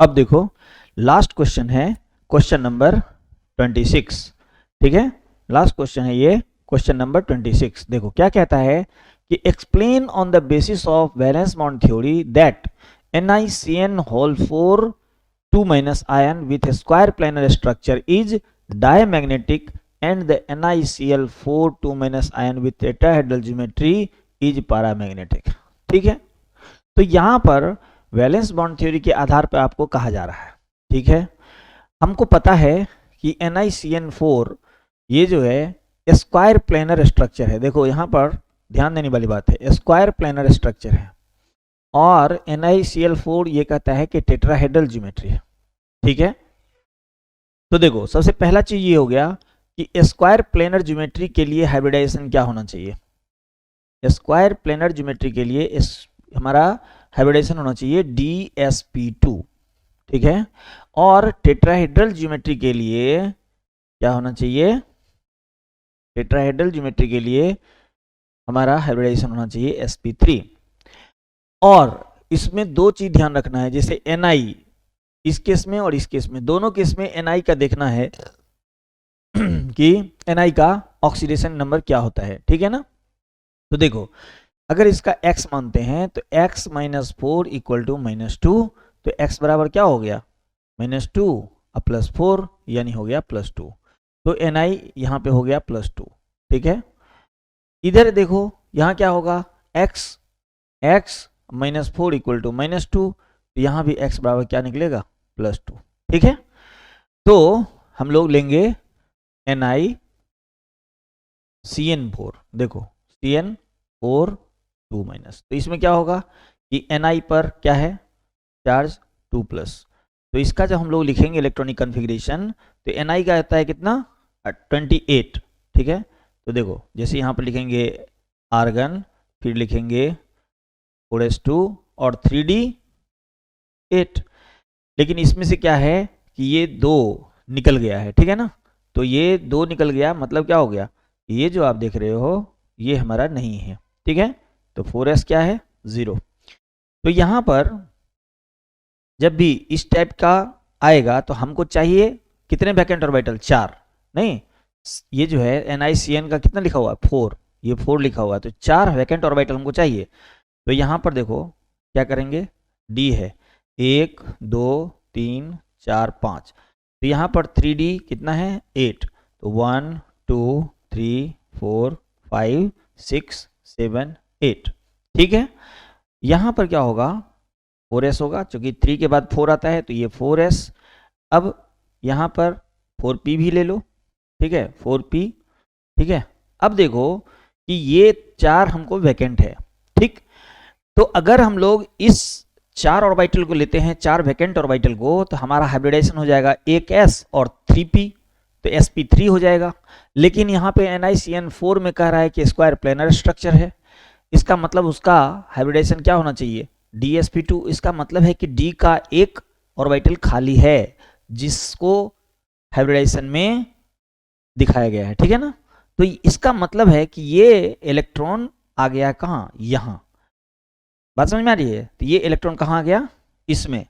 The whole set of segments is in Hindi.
अब देखो लास्ट क्वेश्चन है क्वेश्चन नंबर 26। ठीक है, लास्ट क्वेश्चन है ये क्वेश्चन नंबर 26। देखो क्या कहता है कि explain on the basis of valence bond theory that NiCN whole 4 2 minus ion with a square planar structure is diamagnetic and the NiCl4 2 minus ion with tetrahedral geometry is paramagnetic। ठीक है, तो यहां पर वैलेंस बॉन्ड थ्योरी के आधार पर आपको कहा जा रहा है। ठीक है, हमको पता है कि NiCN4 ये जो है स्क्वायर प्लेनर स्ट्रक्चर है। देखो यहां पर ध्यान देने वाली बात है, स्क्वायर प्लेनर स्ट्रक्चर है और NiCl4 ये कहता है कि टेट्राहेड्रल ज्योमेट्री है। ठीक है, तो देखो सबसे पहला चीज ये हो गया कि स्क्वायर प्लेनर ज्योमेट्री के लिए हाइब्रिडाइजेशन क्या होना चाहिए। स्क्वायर प्लेनर ज्योमेट्री के लिए हमारा हाइब्रिडाइजेशन होना चाहिए DsP2। ठीक है, और टेट्राहेड्रल ज्योमेट्री के लिए क्या होना चाहिए, टेट्राहेड्रल ज्योमेट्री के लिए हमारा हाइब्रिडाइजेशन होना चाहिए sp3। और इसमें दो चीज ध्यान रखना है, जैसे Ni इस केस में और इस केस में, दोनों केस में Ni का देखना है कि Ni का ऑक्सीडेशन नंबर क्या होता है। ठीक है ना, तो देखो अगर इसका x मानते हैं तो x माइनस 4 इक्वल टू -2, तो x बराबर क्या हो गया -2 और +4 यानी हो गया +2, तो Ni यहाँ पे हो गया +2। ठीक है, इधर देखो यहाँ क्या होगा, x -4 इक्वल टू -2, तो यहाँ भी x बराबर क्या निकलेगा +2। ठीक है, तो हम लोग लेंगे NiCN4। देखो CN4 2 माइनस, तो इसमें क्या होगा कि Ni पर क्या है चार्ज 2+, तो इसका जब हम लोग लिखेंगे इलेक्ट्रॉनिक कन्फिग्रेशन तो Ni का आता है कितना 28। ठीक है, तो देखो जैसे यहाँ पर लिखेंगे आर्गन, फिर लिखेंगे 4s2 और 3d8, लेकिन इसमें से क्या है कि ये 2 निकल गया है। ठीक है ना, तो ये 2 निकल गया, मतलब क्या हो गया, ये जो आप देख रहे हो ये हमारा नहीं है। ठीक है, तो 4s क्या है 0। तो यहाँ पर जब भी इस टाइप का आएगा तो हमको चाहिए कितने वैकेंट ऑर्बिटल, 4 नहीं, ये जो है NiCN का कितना लिखा हुआ है 4, ये 4 लिखा हुआ है, तो 4 वैकेंट ऑर्बिटल हमको चाहिए। तो यहाँ पर देखो क्या करेंगे, D है 1 2 3 4 5, तो यहाँ पर 3D कितना है 8, तो 1 2 3 4 5 6 7 8। ठीक है, यहाँ पर क्या होगा 4s होगा, क्योंकि 3 के बाद 4 आता है तो ये 4s। अब यहाँ पर 4p भी ले लो। ठीक है, 4p। ठीक है, अब देखो कि ये 4 हमको वैकेंट है। ठीक, तो अगर हम लोग इस 4 ऑर्बिटल को लेते हैं, 4 वैकेंट ऑर्बिटल को, तो हमारा हाइब्रिडाइजेशन हो जाएगा 1s और 3p, तो sp3 हो जाएगा। लेकिन यहाँ पे NiCN4 में कह रहा है कि स्क्वायर प्लेनर स्ट्रक्चर है, इसका मतलब उसका हाइब्रिडाइजेशन क्या होना चाहिए DsP2। इसका मतलब है कि D का एक ऑर्बिटल खाली है जिसको हाइब्रिडाइजेशन में दिखाया गया है। ठीक है ना, तो इसका मतलब है कि ये इलेक्ट्रॉन आ गया कहाँ, यहाँ। बात समझ में आ रही है, तो ये इलेक्ट्रॉन कहाँ आ गया इसमें,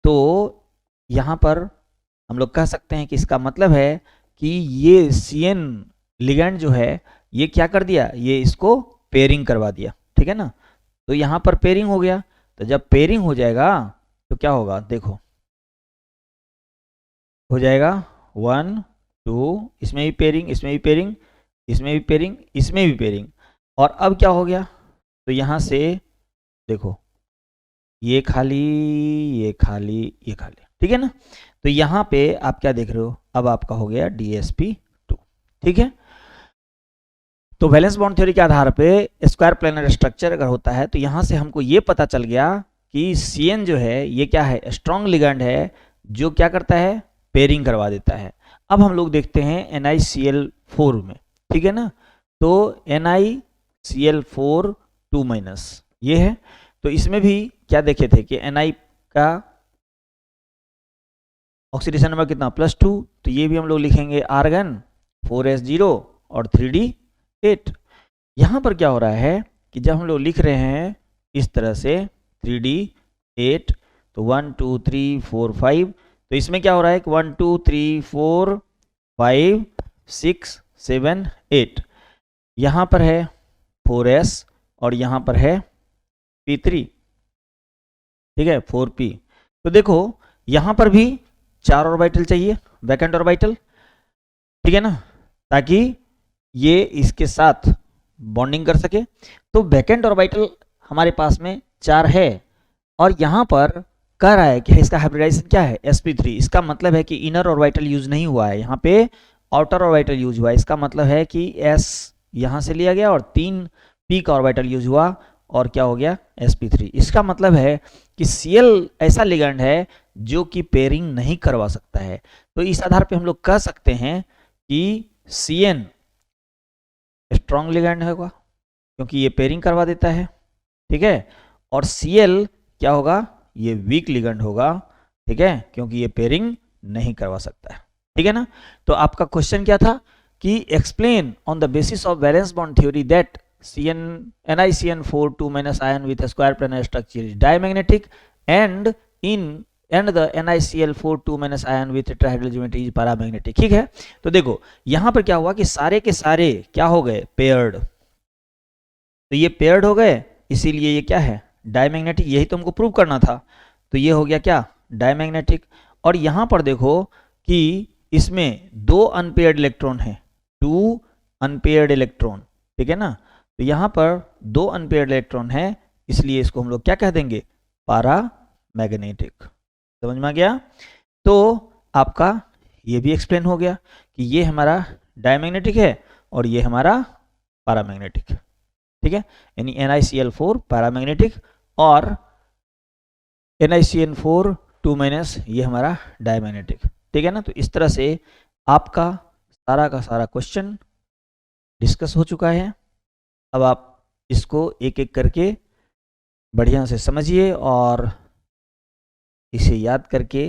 तो यहाँ पर हम लोग कह सकते हैं कि इसका मतलब है कि ये CN लिगैंड जो है ये क्या कर दिया, ये इसको पेयरिंग करवा दिया। ठीक है ना, तो यहाँ पर पेयरिंग हो गया, तो जब पेयरिंग हो जाएगा तो क्या होगा, देखो हो जाएगा 1 2, इसमें भी पेयरिंग, इसमें भी पेयरिंग, इसमें भी पेयरिंग, इसमें भी पेयरिंग, और अब क्या हो गया, तो यहाँ से देखो ये खाली, ये खाली, ये खाली। ठीक है ना, तो यहाँ पे आप क्या देख रहे हो, अब आपका हो गया DsP2। ठीक है, तो वैलेंस बॉन्ड थ्योरी के आधार पे स्क्वायर प्लेनर स्ट्रक्चर अगर होता है तो यहाँ से हमको ये पता चल गया कि CN जो है ये क्या है, स्ट्रॉन्ग लिगैंड है जो क्या करता है, पेयरिंग करवा देता है। अब हम लोग देखते हैं NiCl4 में। ठीक है ना, तो NiCl4 2 माइनस ये है, तो इसमें भी क्या देखे थे कि Ni का ऑक्सीडेशन नंबर कितना +2, तो ये भी हम लोग लिखेंगे आर्गन 4s0 और 3d8। यहाँ पर क्या हो रहा है कि जब हम लोग लिख रहे हैं इस तरह से 3d8, तो 1 2 3 4 5, तो इसमें क्या हो रहा है कि 1 2 3 4 5 6 7 8, यहाँ पर है 4s और यहाँ पर है p3, ठीक है 4p। तो देखो यहाँ पर भी 4 ऑर्बिटल चाहिए, वैकेंट ऑर्बिटल, ठीक है ना, ताकि ये इसके साथ बॉन्डिंग कर सके। तो वैकेंट ऑर्बिटल हमारे पास में 4 है और यहाँ पर कह रहा है कि इसका हाइब्रिडाइजेशन क्या है sp3, इसका मतलब है कि इनर ऑर्बिटल यूज नहीं हुआ है, यहाँ पे आउटर ऑर्बिटल यूज हुआ है। इसका मतलब है कि s यहाँ से लिया गया और 3 p का ऑर्बिटल यूज हुआ और क्या हो गया sp3। इसका मतलब है कि Cl ऐसा लिगेंड है जो कि पेयरिंग नहीं करवा सकता है। तो इस आधार पे हम लोग कह सकते हैं कि Cn स्ट्रॉन्ग लिगेंड होगा क्योंकि ये पेयरिंग करवा देता है, ठीक है, और Cl क्या होगा, ये वीक लिगेंड होगा, ठीक है, क्योंकि ये पेयरिंग नहीं करवा सकता है, ठीक है ना। तो आपका क्वेश्चन क्या था कि explain on the basis of valence bond theory that NiCN4 2- ion with a square planar structure is diamagnetic and the NiCl4 2- ion with trihedral geometry is paramagnetic, ठीक है। तो देखो यहाँ पर क्या हुआ कि सारे के सारे क्या हो गए, पेयर्ड, तो ये पेयर्ड हो गए, इसीलिए ये क्या है डायमैग्नेटिक, यही तो हमको प्रूव करना था। तो ये हो गया क्या डायमैग्नेटिक। और यहाँ पर देखो कि इसमें 2 अनपेयर्ड इलेक्ट्रॉन है, 2 अनपेयर्ड इलेक्ट्रॉन, ठीक है ना। तो यहाँ पर 2 अनपेयर्ड इलेक्ट्रॉन है, इसलिए इसको हम लोग क्या कह देंगे, पारामैग्नेटिक। समझ में आ गया। तो आपका ये भी एक्सप्लेन हो गया कि ये हमारा डायमैग्नेटिक है और ये हमारा पारामैग्नेटिक, ठीक है, यानी NiCl4 पैरामैग्नेटिक और NiCN4 2- ये हमारा डायमैग्नेटिक, ठीक है ना। तो इस तरह से आपका सारा का सारा क्वेश्चन डिस्कस हो चुका है। अब आप इसको एक एक करके बढ़िया से समझिए और इसे याद करके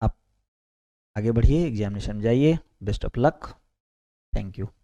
आप आगे बढ़िए, एग्जामिनेशन में जाइए। Best of luck, thank you.